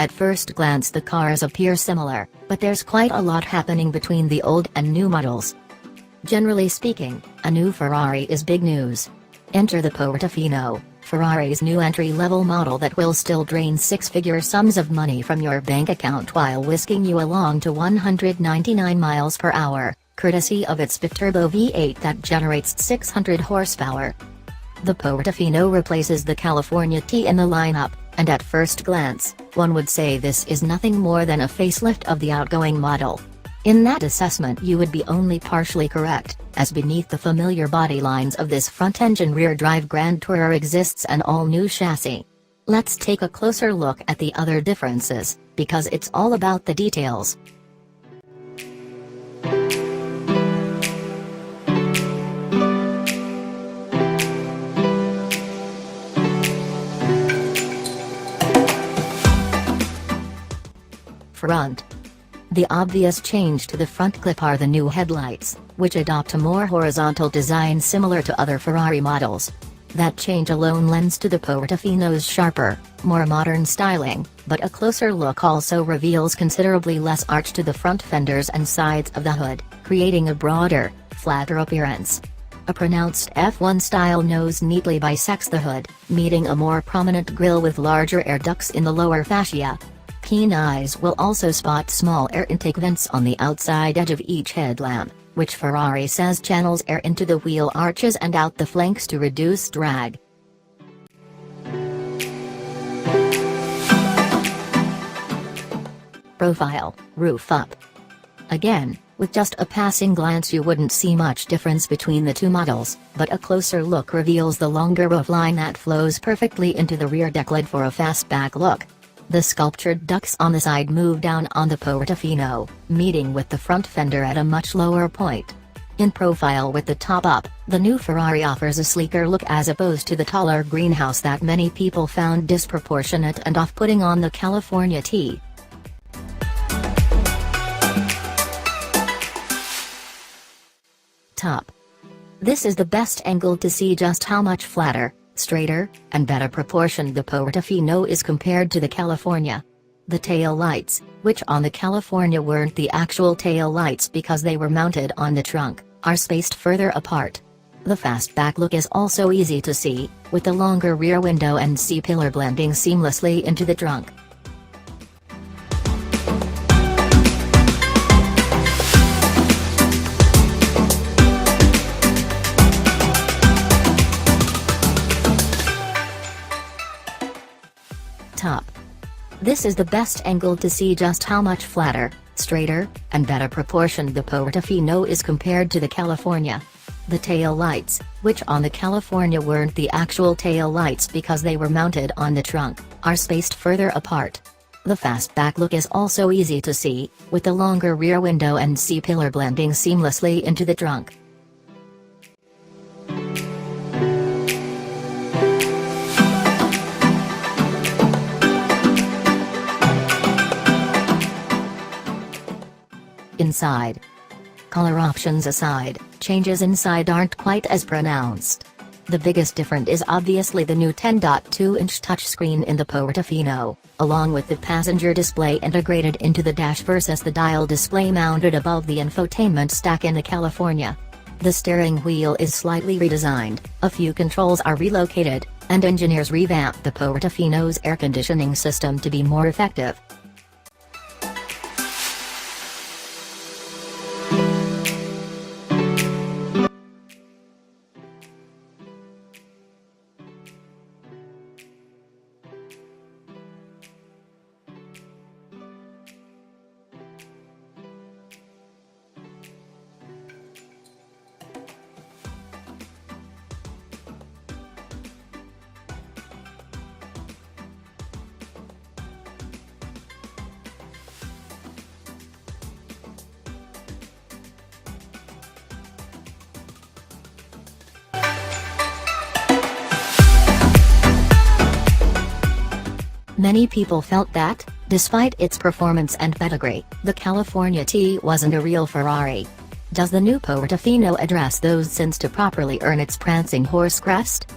At first glance the cars appear similar, but there's quite a lot happening between the old and new models. Generally speaking, a new Ferrari is big news. Enter the Portofino, Ferrari's new entry-level model that will still drain six-figure sums of money from your bank account while whisking you along to 199 miles per hour, courtesy of its biturbo V8 that generates 600 horsepower. The Portofino replaces the California T in the lineup, and at first glance, one would say this is nothing more than a facelift of the outgoing model. In that assessment you would be only partially correct, as beneath the familiar body lines of this front-engine rear-drive Grand Tourer exists an all-new chassis. Let's take a closer look at the other differences, because it's all about the details. Front. The obvious change to the front clip are the new headlights, which adopt a more horizontal design similar to other Ferrari models. That change alone lends to the Portofino's sharper, more modern styling, but a closer look also reveals considerably less arch to the front fenders and sides of the hood, creating a broader, flatter appearance. A pronounced F1 style nose neatly bisects the hood, meeting a more prominent grille with larger air ducts in the lower fascia. Keen eyes will also spot small air intake vents on the outside edge of each headlamp, which Ferrari says channels air into the wheel arches and out the flanks to reduce drag. Profile, roof up. Again, with just a passing glance you wouldn't see much difference between the two models, but a closer look reveals the longer roofline that flows perfectly into the rear deck lid for a fastback look. The sculptured ducts on the side move down on the Portofino, meeting with the front fender at a much lower point. In profile with the top up, the new Ferrari offers a sleeker look as opposed to the taller greenhouse that many people found disproportionate and off-putting on the California T. Top. This is the best angle to see just how much flatter, straighter, and better proportioned the Portofino is compared to the California. The tail lights, which on the California weren't the actual tail lights because they were mounted on the trunk, are spaced further apart. The fastback look is also easy to see, with the longer rear window and C-pillar blending seamlessly into the trunk. Top. This is the best angle to see just how much flatter, straighter, and better proportioned the Portofino is compared to the California. The tail lights, which on the California weren't the actual tail lights because they were mounted on the trunk, are spaced further apart. The fastback look is also easy to see, with the longer rear window and C-pillar blending seamlessly into the trunk. Inside. Color options aside, changes inside aren't quite as pronounced. The biggest difference is obviously the new 10.2-inch touchscreen in the Portofino, along with the passenger display integrated into the dash versus the dial display mounted above the infotainment stack in the California. The steering wheel is slightly redesigned, a few controls are relocated, and engineers revamped the Portofino's air conditioning system to be more effective. Many people felt that, despite its performance and pedigree, the California T wasn't a real Ferrari. Does the new Portofino address those sins to properly earn its prancing horse crest?